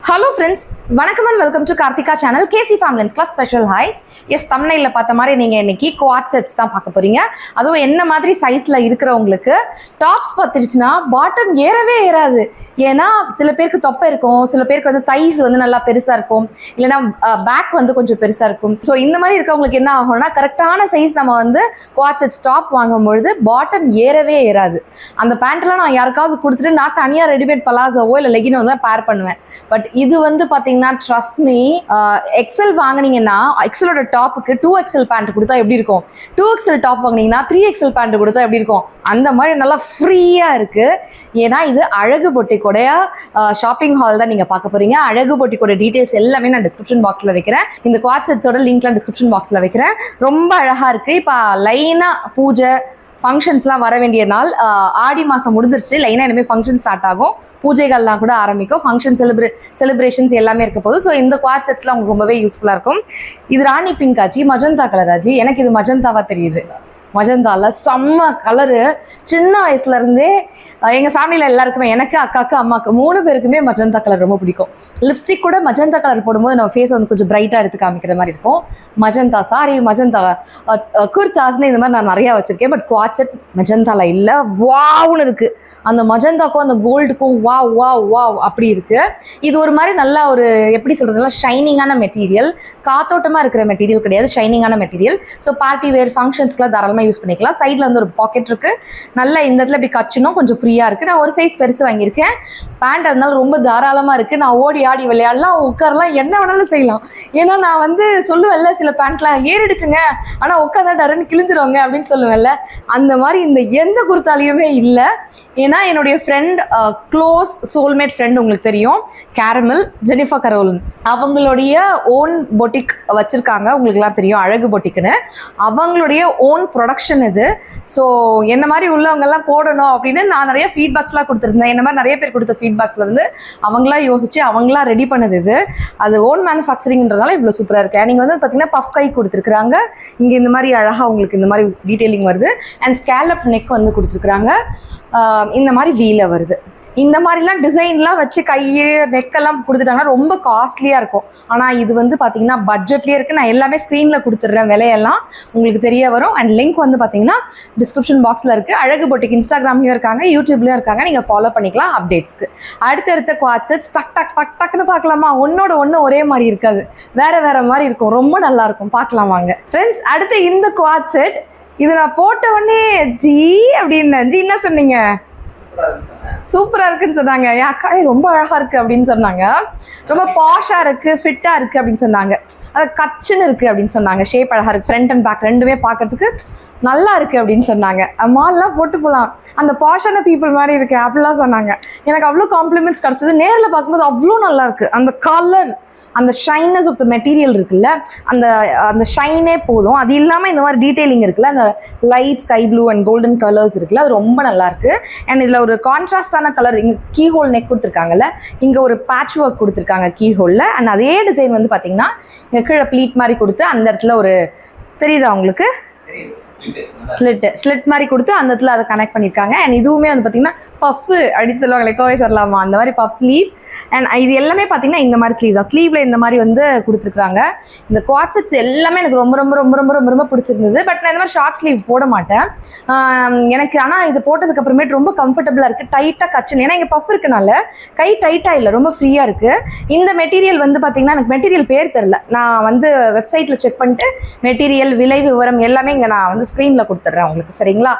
Hello friends, வணக்கம் and welcome to Karthika channel KC Family Class Special Hi. Yes, thumbnail பார்த்த மாதிரி நீங்க இன்னைக்கு quad sets தான் பார்க்க போறீங்க. அதுவும் என்ன மாதிரி சைஸ்ல இருக்குறவங்களுக்கு டாப்ஸ் பத்திடுச்சுனா பாட்டம் ஏறவே ஏறாது. ஏன்னா சில பேருக்கு தொப்பை இருக்கும், சில பேருக்கு வந்து தைஸ் வந்து நல்லா பெருசா இருக்கும், இல்லனா பேக் வந்து கொஞ்சம் பெருசா இருக்கும். சோ இந்த மாதிரி இருக்கவங்களுக்கு என்ன ஆகும்னா கரெக்டான சைஸ் நம்ம வந்து quad sets டாப் வாங்கும்போது பாட்டம் ஏறவே ஏறாது. அந்த பேண்ட்லாம் நான் யாருக்காவது கொடுத்துட்டு நான் தனியா ரெடிமேட் பலாசோவோ இல்ல லெகினோ தான் பேர் பண்ணுவேன். பட் இது வந்து பாத்தீங்கன்னா ட்ரஸ்ட் மீ, எக்ஸல் வாங்குனீங்கன்னா எக்ஸலோட டாப்புக்கு 2XL பேண்ட் கொடுத்தா எப்படி இருக்கும், 2XL டாப் வாங்குனீங்கன்னா 3XL பேண்ட் கொடுத்தா எப்படி இருக்கும், அந்த மாதிரி நல்லா ஃப்ரீயா இருக்கு. ஏன்னா இது அழகு பொட்டிக்கோடைய ஷாப்பிங் ஹால் தான் நீங்க பார்க்க போறீங்க. அழகு பொட்டிக்கோட டீடைல்ஸ் எல்லாமே நான் டிஸ்கிரிப்ஷன் பாக்ஸ்ல வைக்கிறேன். இந்த குவாட் செட்ஸோட லிங்க்லாம் டிஸ்கிரிப்ஷன் பாக்ஸ்ல வைக்கிறேன். ரொம்ப அழகா இருக்கு. இப்போ லைனா பூஜை ஃபங்க்ஷன்ஸ்லாம் வர வேண்டிய நாள், ஆடி மாதம் முடிஞ்சிருச்சு, லைனாக இனிமேல் ஃபங்க்ஷன் ஸ்டார்ட் ஆகும், பூஜைகள்லாம் கூட ஆரம்பிக்கும், ஃபங்க்ஷன் செலிப்ரேஷன்ஸ் எல்லாமே இருக்க போது. ஸோ இந்த குவாட் செட்ஸ்லாம் உங்களுக்கு ரொம்பவே யூஸ்ஃபுல்லாக இருக்கும். இது ராணி பிங்க் ஆச்சு, மஜந்தா கலர் ஆச்சு. எனக்கு இது மஜந்தாவா தெரியுது. மஜந்தால செம்ம கலரு. சின்ன வயசுல இருந்தே எங்க ஃபேமிலியில எல்லாருக்குமே, எனக்கு அக்காக்கு அம்மாக்கு 3 பேருக்குமே மஜந்தா கலர் ரொம்ப பிடிக்கும். லிப்ஸ்டிக் கூட மஜந்தா கலர் போடும்போது நம்ம ஃபேஸ் வந்து கொஞ்சம் பிரைட்டா எடுத்து காமிக்கிற மாதிரி இருக்கும். மஜந்தா சாரி, மஜந்தா குர்தாஸ்னு இந்த மாதிரி நான் நிறைய வச்சிருக்கேன். பட் குவாட் செட் மஜந்தால இல்ல, வாவ்னு இருக்கு. அந்த மஜந்தாக்கும் அந்த கோல்டுக்கும் வாவ் வாவ் வாவ் அப்படி இருக்கு. இது ஒரு மாதிரி நல்லா ஒரு எப்படி சொல்றதுன்னா ஷைனிங்கான மெட்டீரியல், காத்தோட்டமா இருக்கிற மெட்டீரியல் கிடையாது, ஷைனிங்கான மெட்டீரியல். ஸோ பார்ட்டி வேர் ஃபங்க்ஷன்ஸ்க்குலாம் தாராளமாக யூஸ் பண்ணிக்கலாம். சைட்ல வந்து ஒரு பாக்கெட் இருக்கு, நல்ல இந்த இடத்துல இப்படி கச்சனும் கொஞ்சம் ஃப்ரீயா இருக்கு. நான் ஒரு சைஸ் பெருசு வாங்கியிருக்கேன். பேண்ட் அதனால ரொம்ப தாராளமா இருக்கு. நான் ஓடி ஆடி விளையாடலாம், உட்காரலாம், என்ன வேணாலும் செய்யலாம். ஏன்னா நான் வந்து சொல்லுவேன்ல, சில பேண்ட்லாம் ஏறிடுச்சுங்க ஆனா உட்காந்தா டரன்னு கிழிஞ்சிருவாங்க அப்படின்னு சொல்லுவேன்ல, அந்த மாதிரி இந்த எந்த குர்த்தாலையுமே இல்லை. ஏன்னா என்னுடைய ஃப்ரெண்ட், க்ளோஸ் சோல்மேட் ஃப்ரெண்ட் உங்களுக்கு தெரியும், கேரமல் ஜெனிஃபர் கரோலின், அவங்களுடைய ஓன் பொட்டிக் வச்சிருக்காங்க, உங்களுக்கு எல்லாம் தெரியும் அழகு பொட்டிக்குன்னு. அவங்களுடைய ஓன் ப்ரொடக்ஷன் இது. ஸோ என்ன மாதிரி உள்ளவங்கெல்லாம் போடணும் அப்படின்னு நான் நிறைய ஃபீட்பேக்ஸ்லாம் கொடுத்துருந்தேன். என்ன மாதிரி நிறைய பேர் கொடுத்த ஃபீட்பேக்ஸ்ல இருந்து அவங்களா யோசிச்சு அவங்களா ரெடி பண்ணது இது. அது ஓன் மேனுஃபேக்சரிங்ன்றதால இவ்வளோ சூப்பராக இருக்கு. நீங்கள் வந்து பார்த்தீங்கன்னா பஃப் கை கொடுத்துருக்குறாங்க, இங்கே இந்த மாதிரி அழகாக உங்களுக்கு இந்த மாதிரி டீட்டெயிலிங் வருது. அண்ட் ஸ்கேலப் நெக் வந்து கொடுத்துருக்குறாங்க, இந்த மாதிரி வீல வருது. இந்த மாதிரிலாம் டிசைன்லாம் வச்சு கையை நெக்கெல்லாம் கொடுத்துட்டாங்கன்னா ரொம்ப காஸ்ட்லியாக இருக்கும். ஆனால் இது வந்து பார்த்தீங்கன்னா பட்ஜெட்லேயே இருக்குது. நான் எல்லாமே ஸ்க்ரீனில் கொடுத்துட்றேன், விலையெல்லாம் உங்களுக்கு தெரிய வரும். அண்ட் லிங்க் வந்து பார்த்தீங்கன்னா டிஸ்கிரிப்ஷன் பாக்ஸில் இருக்குது. அழகு பொட்டிக் இன்ஸ்டாகிராம்லேயும் இருக்காங்க, யூடியூப்லேயும் இருக்காங்க, நீங்கள் ஃபாலோ பண்ணிக்கலாம் அப்டேட்ஸ்க்கு. அடுத்தடுத்த குவாட் செட்ஸ் டக் டக் டக் டக்குன்னு பார்க்கலாமா? ஒன்னோட ஒன்று ஒரே மாதிரி இருக்காது, வேறு வேறு மாதிரி இருக்கும், ரொம்ப நல்லாயிருக்கும். பார்க்கலாம் வாங்க ஃப்ரெண்ட்ஸ். அடுத்து இந்த குவாட் செட், இது நான் போட்ட உடனே ஜி அப்படின்னு ஜி என்ன சொன்னீங்க, சூப்பரா இருக்குன்னு சொன்னாங்க. என் அக்கா ரொம்ப அழகா இருக்கு அப்படின்னு சொன்னாங்க, ரொம்ப பாஷா இருக்கு, ஃபிட்டா இருக்கு அப்படின்னு சொன்னாங்க, அது கச்சுன்னு இருக்கு அப்படின்னு சொன்னாங்க, ஷேப் அழகா இருக்கு, ஃப்ரண்ட் அண்ட் பேக் ரெண்டுமே பார்க்கறதுக்கு நல்லா இருக்கு அப்படின்னு சொன்னாங்க. மால்லாம் போட்டு போகலாம், அந்த பாஷான பீப்புள் மாதிரி இருக்கு அப்படிலாம் சொன்னாங்க. எனக்கு அவ்வளோ காம்ப்ளிமெண்ட்ஸ் கிடைச்சது. நேரில் பார்க்கும்போது அவ்வளோ நல்லா இருக்கு. அந்த கலர், அந்த ஷைனஸ் ஆஃப் த மெட்டீரியல் இருக்குல்ல, அந்த ஷைனே போதும். அது இல்லாமல் இந்த மாதிரி டீட்டெயிலிங் இருக்குல்ல, அந்த light sky blue and golden colours இருக்குல்ல, அது ரொம்ப நல்லா இருக்கு. அண்ட் இதில் ஒரு கான்ட்ராஸ்டான கலர், இங்கே கீ ஹோல் நெக் கொடுத்துருக்காங்கல்ல, இங்கே ஒரு பேட்ச் ஒர்க் கொடுத்துருக்காங்க கீ ஹோலில். அண்ட் அதே டிசைன் வந்து பார்த்தீங்கன்னா இங்கே கீழே ப்ளீட் மாதிரி கொடுத்து அந்த இடத்துல ஒரு தெரியுதா உங்களுக்கு ஸ்லிட் மாதிரி கொடுத்து அந்த இடத்துல அதை கனெக்ட் பண்ணியிருக்காங்க. அண்ட் இதுவுமே வந்து பார்த்தீங்கன்னா பஃப் அப்படின்னு சொல்லுவாங்க, கோவை சொல்லலாமா, அந்த மாதிரி பஃப் ஸ்லீவ். அண்ட் இது எல்லாமே பார்த்தீங்கன்னா இந்த மாதிரி ஸ்லீவ் தான், ஸ்லீவ்ல இந்த மாதிரி வந்து கொடுத்துருக்காங்க. இந்த குவாட் செட்ஸ் எல்லாமே எனக்கு ரொம்ப ரொம்ப ரொம்ப ரொம்ப ரொம்ப ரொம்ப பிடிச்சிருந்தது. பட் நான் இந்த மாதிரி ஷார்ட் ஸ்லீவ் போட மாட்டேன் எனக்கு. ஆனால் இது போட்டதுக்கு அப்புறமேட்டு ரொம்ப கம்ஃபர்டபுளாக இருக்குது, டைட்டாக கச்சுன்னு. ஏன்னா இங்கே பஃப் இருக்கனால கை டைட்டாக இல்லை, ரொம்ப ஃப்ரீயாக இருக்குது. இந்த மெட்டீரியல் வந்து பார்த்தீங்கன்னா எனக்கு மெட்டீரியல் பேர் தெரில, நான் வந்து வெப்சைட்டில் செக் பண்ணிட்டு மெட்டீரியல் விலை விவரம் எல்லாமே இங்கே நான் வந்து ஸ்க்ரீனில் கொடுத்துட்றேன் உங்களுக்கு, சரிங்களா?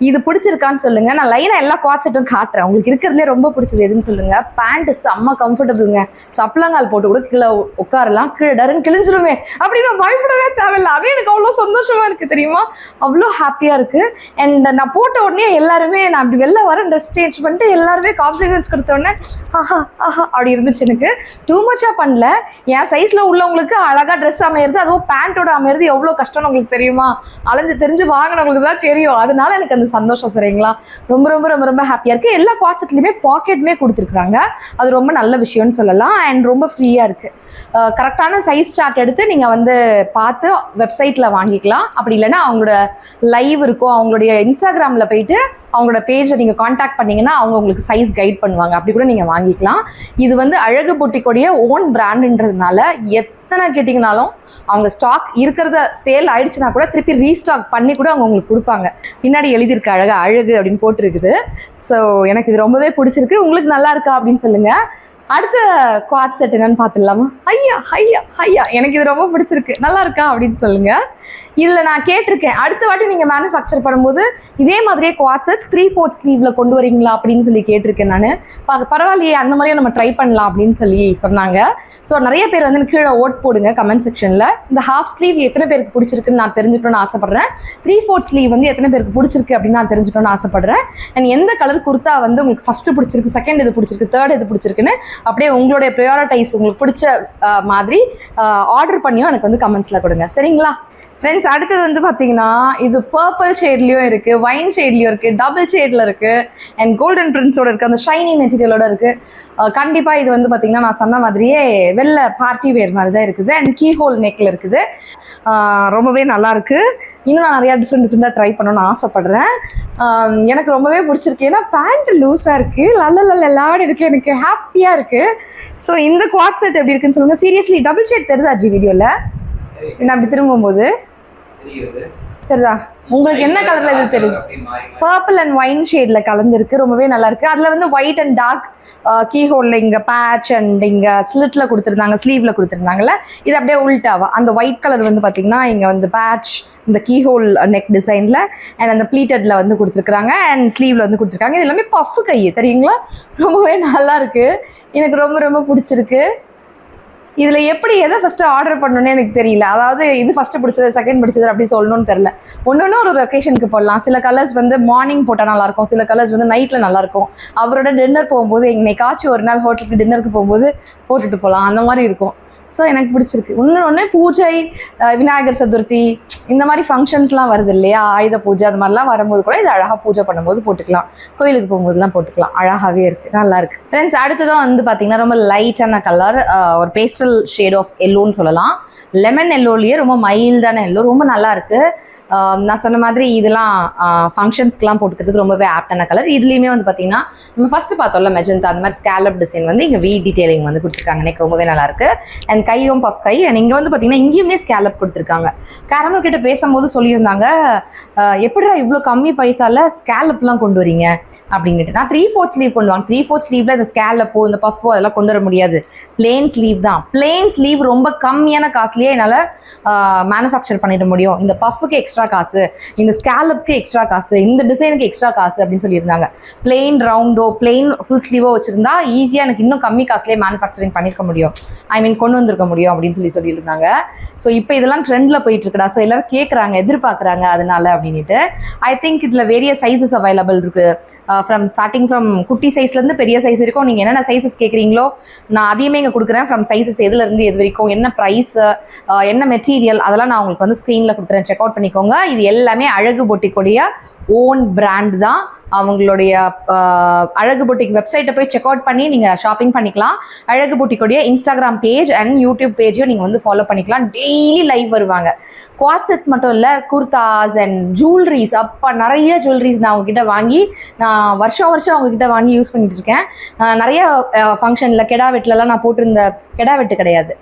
இது பிடிச்சிருக்கான்னு சொல்லுங்க. நான் லைனா எல்லா குவாட் செட்டும் காட்டுறேன். உங்களுக்கு இருக்கிறதுலே ரொம்ப பிடிச்சது எதுன்னு சொல்லுங்க. பேண்ட் செம்ம கம்ஃபர்டபுளுங்க, சப்பலங்கால் போட்டு கூட கீழே உட்காரலாம், கீழே டருன்னு கிழிஞ்சிருமே அப்படின்னு பயப்படவே தேவையில்லை. அதே எனக்கு அவ்வளோ சந்தோஷமா இருக்கு தெரியுமா, அவ்வளோ ஹாப்பியா இருக்கு. அண்ட் நான் போட்ட உடனே எல்லாருமே, நான் அப்படி வெளில வர ட்ரெஸ் சேஞ்ச் பண்ணிட்டு எல்லாருமே காம்ப்ளிமெண்ட்ஸ் கொடுத்த உடனே ஆஹா ஆஹா அப்படி இருந்துச்சு. எனக்கு டூ மச்சா பண்ணல, என் சைஸ்ல உள்ளவங்களுக்கு அழகா ட்ரெஸ் அமையிறது, அதுவும் பேண்டோட அமையிறது எவ்வளோ கஷ்டம்னு உங்களுக்கு தெரியுமா, அலைஞ்சு தெரிஞ்சு வாங்கினவங்களுக்கு தான் தெரியும். அதனால எனக்கு அந்த சந்தோஷம் சரிங்களா. ரொம்ப ரொம்ப ரொம்ப ரொம்ப ஹாப்பியாக இருக்குது. எல்லா குவாட் செட்லையுமே பாக்கெட்டுமே கொடுத்துருக்குறாங்க. அது ரொம்ப நல்ல விஷயம்னு சொல்லலாம். அண்ட் ரொம்ப ஃப்ரீயாக இருக்குது. கரெக்டான சைஸ் சார்ட் எடுத்து நீங்கள் வந்து பார்த்து வெப்சைட்டில் வாங்கிக்கலாம். அப்படி இல்லைன்னா அவங்களோட லைவ் இருக்கும், அவங்களுடைய இன்ஸ்டாகிராமில் போயிட்டு அவங்களோட பேஜை நீங்கள் காண்டாக்ட் பண்ணிங்கன்னா அவங்க உங்களுக்கு சைஸ் கைட் பண்ணுவாங்க. அப்படி கூட நீங்கள் வாங்கிக்கலாம். இது வந்து அழகு பொட்டிக்கோடைய ஓன் பிராண்டுன்றதுனால எத்தனை கேட்டிங்கனாலும் அவங்க ஸ்டாக் இருக்கிறத சேல் ஆயிடுச்சுன்னா கூட திருப்பி ரீஸ்டாக் பண்ணி கூட அவங்க உங்களுக்கு கொடுப்பாங்க. பின்னாடி எழுதியிருக்கு அழகு அப்படின்னு போட்டுருக்குது. ஸோ எனக்கு இது ரொம்பவே பிடிச்சிருக்கு. உங்களுக்கு நல்லா இருக்கா அப்படின்னு சொல்லுங்கள். அடுத்த குவாட் செட் என்னன்னு பார்த்துடலாமா? ஐயா எனக்கு இது ரொம்ப பிடிச்சிருக்கு, நல்லா இருக்கா அப்படின்னு சொல்லுங்க. இதில் நான் கேட்டிருக்கேன், அடுத்த வாட்டி நீங்கள் மேனுஃபேக்சர் பண்ணும்போது இதே மாதிரியே குவாட் செட்ஸ் 3/4 ஸ்லீவ்ல கொண்டு வரீங்களா அப்படின்னு சொல்லி கேட்டிருக்கேன் நான். பரவாயில்லையே, அந்த மாதிரியே நம்ம ட்ரை பண்ணலாம் அப்படின்னு சொல்லி சொன்னாங்க. ஸோ நிறைய பேர் வந்து கீழே ஓட் போடுங்க கமெண்ட் செக்ஷனில். இந்த ஹாஃப் ஸ்லீவ் எத்தனை பேருக்கு பிடிச்சிருக்குன்னு நான் தெரிஞ்சுக்கணும்னு ஆசைப்படுறேன். 3/4 ஸ்லீவ் வந்து எத்தனை பேருக்கு பிடிச்சிருக்கு அப்படின்னு நான் தெரிஞ்சுக்கணும்னு ஆசைப்படுறேன். அண்ட் எந்த கலர் குர்த்தா வந்து உங்களுக்கு ஃபர்ஸ்ட் பிடிச்சிருக்கு, செகண்ட் இது பிடிச்சிருக்கு, தேர்ட் இது பிடிச்சிருக்குன்னு அப்படியே உங்களுடைய ப்ரையாரிட்டைஸ் உங்களுக்கு பிடிச்ச மாதிரி ஆர்டர் பண்ணியும் எனக்கு வந்து கமெண்ட்ஸில் கொடுங்க சரிங்களா. ஃப்ரெண்ட்ஸ், அடுத்தது வந்து பார்த்தீங்கன்னா இது பர்பிள் ஷேட்லேயும் இருக்குது, வைன் ஷேட்லேயும் இருக்குது, டபுள் ஷேடில் இருக்குது, அண்ட் கோல்டன் பிரிண்ட்ஸோட இருக்குது, அந்த ஷைனி மெட்டீரியலோட இருக்குது. கண்டிப்பாக இது வந்து பார்த்திங்கன்னா நான் சொன்ன மாதிரியே வெள்ளை பார்ட்டி வேர் மாதிரி தான் இருக்குது. அண்ட் கீ ஹோல் நெக்கில் இருக்குது. ரொம்பவே நல்லாயிருக்கு. இன்னும் நான் நிறையா டிஃப்ரெண்ட்டாக ட்ரை பண்ணணும்னு ஆசைப்பட்றேன். எனக்கு ரொம்பவே பிடிச்சிருக்கு. ஏன்னா பேண்ட் லூஸாக இருக்குது, எல்லாரும் இருக்குது, எனக்கு ஹாப்பியாக இருக்குது. ஸோ இந்த குவாட் செட் எப்படி இருக்குன்னு சொல்லுங்கள். சீரியஸ்லி டபுள் ஷேட் தெரியுதா ஜி வீடியோவில்? என்ன அப்படி திரும்பும்போது தெரியுதா உங்களுக்கு? என்ன கலர்ல இது தெரியுது? பர்பிள் அண்ட் ஒயின் ஷேட்ல கலந்துருக்கு. ரொம்பவே நல்லா இருக்கு. அதுல வந்து ஒயிட் அண்ட் டார்க் கீ ஹோல்ல இங்க பேட்ச் அண்ட் இங்க ஸ்லிட்ல கொடுத்துருந்தாங்க, ஸ்லீவ்ல கொடுத்துருந்தாங்கல்ல. இது அப்படியே உல்டாவா அந்த ஒயிட் கலர் வந்து பாத்தீங்கன்னா இங்க வந்து பேட்ச் இந்த கீ ஹோல் நெக் டிசைன்ல அண்ட் அந்த ப்ளீட்டட்ல வந்து கொடுத்துருக்காங்க அண்ட் ஸ்லீவ்ல வந்து கொடுத்துருக்காங்க. இது எல்லாமே பஃப் கை தெரியுங்களா. ரொம்பவே நல்லா இருக்கு. எனக்கு ரொம்ப ரொம்ப பிடிச்சிருக்கு. இதில் எப்படி எதை ஃபஸ்ட்டு ஆர்டர் பண்ணணுன்னு எனக்கு தெரியல. அதாவது இது ஃபஸ்ட்டு பிடிச்சது, செகண்ட் பிடிச்சது அப்படி சொல்லணும்னு தெரில. ஒன்று ஒரு வெக்கேஷனுக்கு போடலாம். சில கலர்ஸ் வந்து மார்னிங் போட்டால் நல்லாயிருக்கும், சில கலர்ஸ் வந்து நைட்டில் நல்லாயிருக்கும். அவரோட டின்னர் போகும்போது என்னைக்காச்சும் ஒரு நாள் ஹோட்டலுக்கு டின்னருக்கு போகும்போது போட்டுட்டு போகலாம், அந்த மாதிரி இருக்கும். ஸோ எனக்கு பிடிச்சிருக்கு. இன்னொன்று பூஜை, விநாயகர் சதுர்த்தி இந்த மாதிரி ஃபங்க்ஷன்ஸ்லாம் வருது இல்லையா, ஆயுத பூஜை அது மாதிரிலாம் வரும்போது கூட இது அழகாக பூஜை பண்ணும்போது போட்டுக்கலாம், கோயிலுக்கு போகும்போதுலாம் போட்டுக்கலாம். அழகாகவே இருக்குது, நல்லா இருக்குது. ஃப்ரெண்ட்ஸ், அடுத்ததான் வந்து பார்த்திங்கன்னா ரொம்ப லைட்டான கலர், ஒரு பேஸ்டல் ஷேட் ஆஃப் எல்லோன்னு சொல்லலாம். லெமன் எல்லோலேயே ரொம்ப மைல்டான எல்லோ, ரொம்ப நல்லா இருக்குது. நான் சொன்ன மாதிரி இதெல்லாம் ஃபங்க்ஷன்ஸ்க்குலாம் போட்டுக்கிறதுக்கு ரொம்பவே ஆப்டான கலர். இதுலேயுமே வந்து பார்த்திங்கன்னா நம்ம ஃபஸ்ட்டு பார்த்தோம்ல மெஜந்தா, அந்த மாதிரி ஸ்கேலப் டிசைன் வந்து இங்கே வீ டீட்டெயிலிங் வந்து கொடுத்துருக்காங்க. எனக்கு ரொம்பவே நல்லாயிருக்கு. அண்ட் கையும் பஃப் கை. அண்ட் இங்கே வந்து பார்த்தீங்கன்னா இங்கேயுமே ஸ்கேலப் கொடுத்துருக்காங்க. கேரமல் கிட்ட பேசும்போது சொல்லியிருந்தாங்க, எப்படிடா இவ்வளோ கம்மி பைசால ஸ்கேலப்லாம் கொண்டு வரீங்க அப்படின்ட்டு. நான் 3/4 ஸ்லீவ் கொண்டு வாங்க. 3/4 ஸ்லீவ்ல இந்த ஸ்கேலப்போ இந்த பஃபோ அதெல்லாம் கொண்டு வர முடியாது. பிளெயின் ஸ்லீவ் தான். பிளெயின் ஸ்லீவ் ரொம்ப கம்மியான காசுலேயே என்னால் மேனுஃபேக்சர் பண்ணிட முடியும். இந்த பஃபுக்கு எக்ஸ்ட்ரா காசு, இந்த ஸ்கேலப்புக்கு எக்ஸ்ட்ரா காசு, இந்த டிசைனுக்கு எக்ஸ்ட்ரா காசு அப்படின்னு சொல்லியிருந்தாங்க. பிளெயின் ரவுண்டோ பிளெயின் ஃபுல் ஸ்லீவோ வச்சிருந்தா ஈஸியாக எனக்கு இன்னும் கம்மி காசுலேயே மேனுஃபேக்சரிங் பண்ணிருக்க முடியும், கொண்டு வந்திருக்க முடியும் அப்படின்னு சொல்லியிருந்தாங்க. ஸோ இப்போ இதெல்லாம் ட்ரெண்டில் போயிட்டு இருக்குடா. ஸோ எல்லாரும் கேட்குறாங்க, எதிர்பார்க்குறாங்க அதனால அப்படின்ட்டு. ஐ திங்க் இதில் வேரியஸ் சைஸஸ் அவைலபிள் இருக்கு. ஸ்டார்டிங் ஃப்ரம் குட்டி சைஸ்லேருந்து பெரிய சைஸ் வரைக்கும் நீங்கள் என்னென்ன சைஸஸ் கேட்குறீங்களோ நான் அதையுமே இங்கே கொடுக்குறேன். ஃப்ரம் சைஸஸ் எதுலேருந்து எது வரைக்கும், என்ன ப்ரைஸ், என்ன மெட்டீரியல், அதெல்லாம் நான் உங்களுக்கு வந்து ஸ்க்ரீனில் கொடுக்குறேன். செக் அவுட் பண்ணிக்கோங்க. இது எல்லாமே அழகு பொட்டிக்குடைய ஓன் பிராண்ட் தான். அவங்களுடைய அழகு பொட்டிக் வெப்சைட்டை போய் செக் அவுட் பண்ணி நீங்கள் ஷாப்பிங் பண்ணிக்கலாம். அழகு பொட்டிக்குடைய இன்ஸ்டாகிராம் பேஜ் அண்ட் யூடியூப் பேஜையும் நீங்கள் வந்து ஃபாலோ பண்ணிக்கலாம். டெய்லி லைவ் வருவாங்க. குவாட் செட்ஸ் மட்டும் இல்லை, குர்தாஸ் அண்ட் ஜுவல்லரிஸ், அப்போ நிறைய ஜுவல்லரிஸ் நான் அவங்ககிட்ட வாங்கி நான் வருஷம் அவங்ககிட்ட வாங்கி யூஸ் பண்ணிட்டு இருக்கேன். நிறைய ஃபங்க்ஷனில் கெடா வெட்டிலலாம் நான் போட்டிருந்த, கெடா வெட்டு கிடையாது,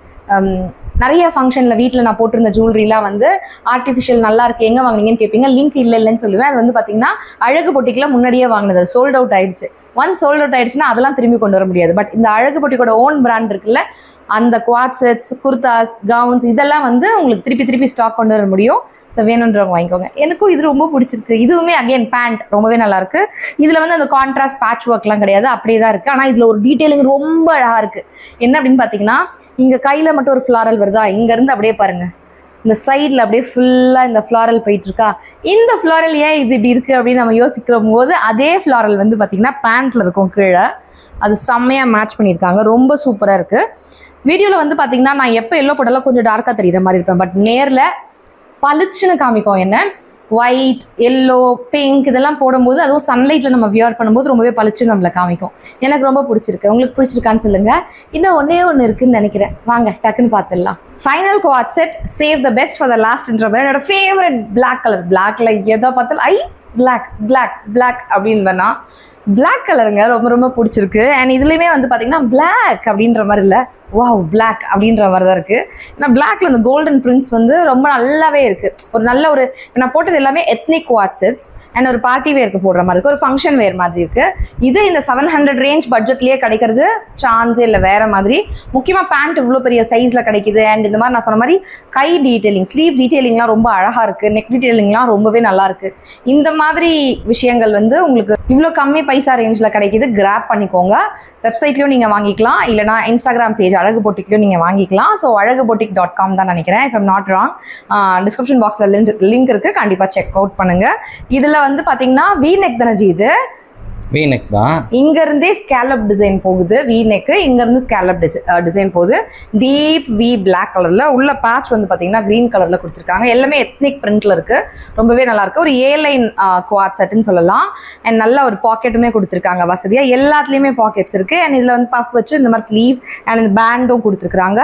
நிறைய ஃபங்க்ஷனில் வீட்டில் நான் போட்டிருந்த ஜுவல்லரிலாம் வந்து ஆர்டிஃபிஷியல் நல்லா இருக்குது, எங்கே வாங்கினீங்கன்னு கேட்பீங்க. லிங்க் இல்லைன்னு சொல்லுவேன். அது வந்து பார்த்தீங்கன்னா அழகு பொட்டிக்கெலாம் முன்னாடியே வாங்கினது, சோல்ட் அவுட் ஆயிடுச்சு. ஒன்ஸ் சோல்ட் அவுட் ஆயிடுச்சுன்னா அதெல்லாம் திரும்பி கொண்டு வர முடியாது. பட் இந்த அழகு பொட்டிக்கோட ஓன் பிராண்ட் இருக்குல்ல, அந்த குவாட் செட்ஸ், குர்தாஸ், கவுன்ஸ் இதெல்லாம் வந்து உங்களுக்கு திருப்பி ஸ்டாக் கொண்டு வர முடியும். ஸோ வேணுன்றவங்க வாங்கிக்கோங்க. எனக்கும் இது ரொம்ப பிடிச்சிருக்கு. இதுவுமே அகைன் பேண்ட் ரொம்பவே நல்லா இருக்கு. இதில் வந்து அந்த கான்ட்ராஸ்ட் பேட்ச் ஒர்க்லாம் கிடையாது, அப்படியே தான் இருக்குது. ஆனால் இதில் ஒரு டீட்டெயிலிங் ரொம்ப அழகாக இருக்குது. என்ன அப்படின்னு பார்த்தீங்கன்னா, இங்கே கையில் மட்டும் ஒரு ஃப்ளாரல் வருதா, இங்கேருந்து அப்படியே பாருங்கள், இந்த சைடில் அப்படியே ஃபுல்லாக இந்த ஃப்ளாரல் போயிட்டுருக்கா. இந்த ஃப்ளாரல் ஏன் இது இப்படி இருக்குது அப்படின்னு நம்ம யோசிக்கிற போது அதே ஃப்ளாரல் வந்து பார்த்திங்கன்னா பேண்ட்டில் இருக்கும் கீழே. அது செம்மையாக மேட்ச் பண்ணியிருக்காங்க, ரொம்ப சூப்பராக இருக்குது. வீடியோவில் வந்து பார்த்திங்கன்னா நான் எப்போ எல்லோ போட்டாலும் கொஞ்சம் டார்க்காக தெரிகிற மாதிரி இருப்பேன். பட் நேரில் பளிச்சுன்னு காமிக்கும் என்ன. ஒயிட், எல்லோ, பிங்க் இதெல்லாம் போடும்போது அதுவும் சன்லைட்டில் நம்ம வியர் பண்ணும்போது ரொம்பவே பளிச்சு நம்மளை காமிக்கும். எனக்கு ரொம்ப பிடிச்சிருக்கு. உங்களுக்கு பிடிச்சிருக்கான்னு சொல்லுங்கள். இன்னும் ஒன்று இருக்குன்னு நினைக்கிறேன். வாங்க டக்குன்னு பார்த்துடலாம். Final quad set, save the best for the லாஸ்ட்ன்ற என்னோட ஃபேவரட் பிளாக் கலர். பிளாக்ல எதை பார்த்தாலும் பிளாக் பிளாக் பிளாக் அப்படின்னு வேணா பிளாக் கலருங்க ரொம்ப ரொம்ப பிடிச்சிருக்கு. அண்ட் இதுலேயுமே வந்து பார்த்தீங்கன்னா பிளாக் அப்படின்ற மாதிரி இல்லை, வாவ் பிளாக் அப்படின்ற மாதிரி தான் இருக்குது. ஏன்னா பிளாக்ல இந்த கோல்டன் பிரிண்ட்ஸ் வந்து ரொம்ப நல்லாவே இருக்குது. ஒரு நல்ல ஒரு நான் போட்டது எல்லாமே எத்னிக் குவாட் செட்ஸ் அண்ட் ஒரு பார்ட்டி வேருக்கு போடுற மாதிரி இருக்குது, ஒரு ஃபங்க்ஷன் வேர் மாதிரி இருக்குது. இது இந்த 700 ரேஞ்ச் பட்ஜெட்லேயே கிடைக்கிறது சான்ஸே இல்லை வேற மாதிரி. முக்கியமாக பேண்ட் இவ்வளோ பெரிய சைஸில் கிடைக்குது. அண்ட் இந்த மாதிரி நான் சொன்ன மாதிரி கை டீட்டெயிலிங், ஸ்லீவ் டீட்டெயிலிங்லாம் ரொம்ப அழகாக இருக்குது, நெக் டீட்டெயிலிங்லாம் ரொம்பவே நல்லா இருக்குது. இந்த மாதிரி விஷயங்கள் வந்து உங்களுக்கு இவ்வளோ கம்மி பைசா ரேஞ்சில் கிடைக்கிது. கிராப் பண்ணிக்கோங்க. வெப்சைட்லையும் நீங்கள் வாங்கிக்கலாம், இல்லைனா இன்ஸ்டாகிராம் பேஜ் அழகு பொட்டிக்லையும் நீங்கள் வாங்கிக்கலாம். ஸோ alaguboutique.com தான் நினைக்கிறேன், if I'm not wrong. Description பாக்ஸில் லிங்க் இருக்குது, கண்டிப்பாக செக் அவுட் பண்ணுங்கள். இதில் வந்து பார்த்தீங்கன்னா வி நெக் தானே இது, வி நெக் தான். இங்க இருந்தே ஸ்கேலப் டிசைன் போகுது. வி நெக் இங்க இருந்து ஸ்கேலப் டிசைன் போகுது. டீப் வி பிளாக் கலர்ல உள்ள பேட்ச் வந்து பாத்தீங்கன்னா கிரீன் கலர்ல கொடுத்துருக்காங்க. எல்லாமே எத்னிக் பிரிண்ட்ல இருக்கு, ரொம்பவே நல்லா இருக்கு. ஒரு ஏ லைன் குவாட் செட்னு சொல்லலாம். அண்ட் நல்ல ஒரு பாக்கெட்டுமே கொடுத்துருக்காங்க வசதியா. எல்லாத்துலயுமே பாக்கெட்ஸ் இருக்கு. அண்ட் இதுல வந்து பஃப் வச்சு இந்த மாதிரி ஸ்லீவ் அண்ட் இந்த பேண்டும் கொடுத்துருக்காங்க.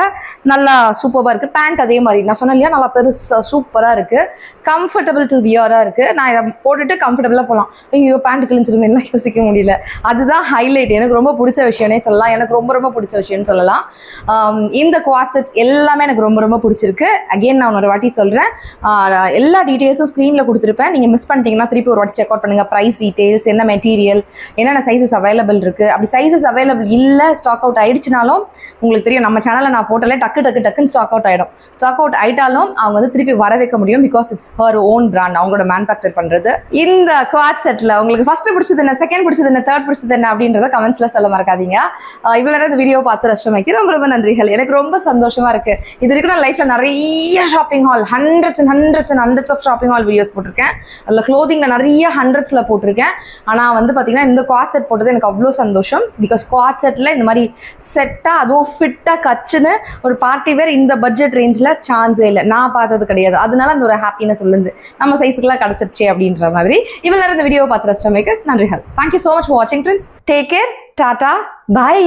நல்லா சூப்பரா இருக்கு. பேண்ட் அதே மாதிரி நான் சொன்னேன் இல்லையா, நல்லா பெருசா சூப்பரா இருக்கு. கம்ஃபர்டபுள் டு வியரா இருக்கு. நான் இதை போட்டுட்டு கம்ஃபர்டபுளா போகலாம். ஐயோ பேண்ட் கிழிஞ்சிருமே என்ன யோசிக்க முடியல. அதுதான் ஹைலைட். எனக்கு ரொம்ப பிடிச்ச விஷயம்னே சொல்லலாம். எனக்கு ரொம்ப ரொம்ப பிடிச்ச விஷயம்னு சொல்லலாம். இந்த குவாட் செட்ஸ் எல்லாமே எனக்கு ரொம்ப ரொம்ப பிடிச்சிருக்கு. அகெயின் நான் ஒரு வாட்டி சொல்றேன், எல்லா டீடைல்ஸும் ஸ்க்ரீன்ல கொடுத்துருப்பேன். நீங்க மிஸ் பண்ணிட்டீங்கன்னா திருப்பி ஒரு வாட்டி செக் அவுட் பண்ணுங்க. பிரைஸ் டீடைல்ஸ், என்ன மெட்டீரியல், என்னென்ன சைஸஸ் அவைலபிள் இருக்கு. அப்படி சைஸஸ் அவைலபிள் இல்லை, ஸ்டாக் அவுட் ஆயிடுச்சுனாலும் உங்களுக்கு தெரியும், நம்ம சேனல்ல நான் போட்டாலே டக்குன்னு ஸ்டாக் அவுட் ஆயிடும். ஸ்டாக் அவுட் ஆயிட்டாலும் அவங்க வந்து திருப்பி வர வைக்க முடியும். Because it's her own brand, அவங்களோட மேனுஃபேக்சர் பண்றது. இந்த குவாட் செட்ல உங்களுக்கு ஃபர்ஸ்ட் பிடிச்சது என்ன, செகண்ட் பிடிச்சது என்ன, தேர்ட் பிடிச்சது என்ன அப்படின்றத கமெண்ட்ஸ்ல சொல்ல மறக்காதீங்க. இவ்வளவு நேரம் இந்த வீடியோ பார்த்து ரஷ்டமைக்கு ரொம்ப ரொம்ப நன்றிகள். எனக்கு ரொம்ப சந்தோஷமா இருக்கு. இது வரைக்கும் நான் லைஃப்ல நிறைய shopping haul, hundreds of shopping haul videos போட்டிருக்கேன். அதில் க்ளோதிங்ல நிறைய ஹண்ட்ரட்ஸ்ல போட்டிருக்கேன். ஆனா வந்து பாத்தீங்கன்னா இந்த குவாட் செட் போட்டது எனக்கு அவ்வளோ சந்தோஷம். பிகாஸ் குவாட் செட்ல இந்த மாதிரி செட்டா, அதுவும் ஃபிட்டா கச்சுன்னு ஒரு பார்ட்டி வேர் இந்த பட்ஜெட் ரேஞ்சில் சான்ஸே இல்லை, நான் பார்த்தது கிடையாது. அதனால அந்த ஒரு ஹாப்பினஸ் சொல்லுது, நம்ம சைஸுக்குலாம் கிடைச்சிருச்சு அப்படின்ற மாதிரி. இவ்வளவு நேரம் இந்த வீடியோ பார்த்து ரஷ்டமைக்கு நன்றிகள். Thank you so much for watching, friends. Take care. Tata. Bye.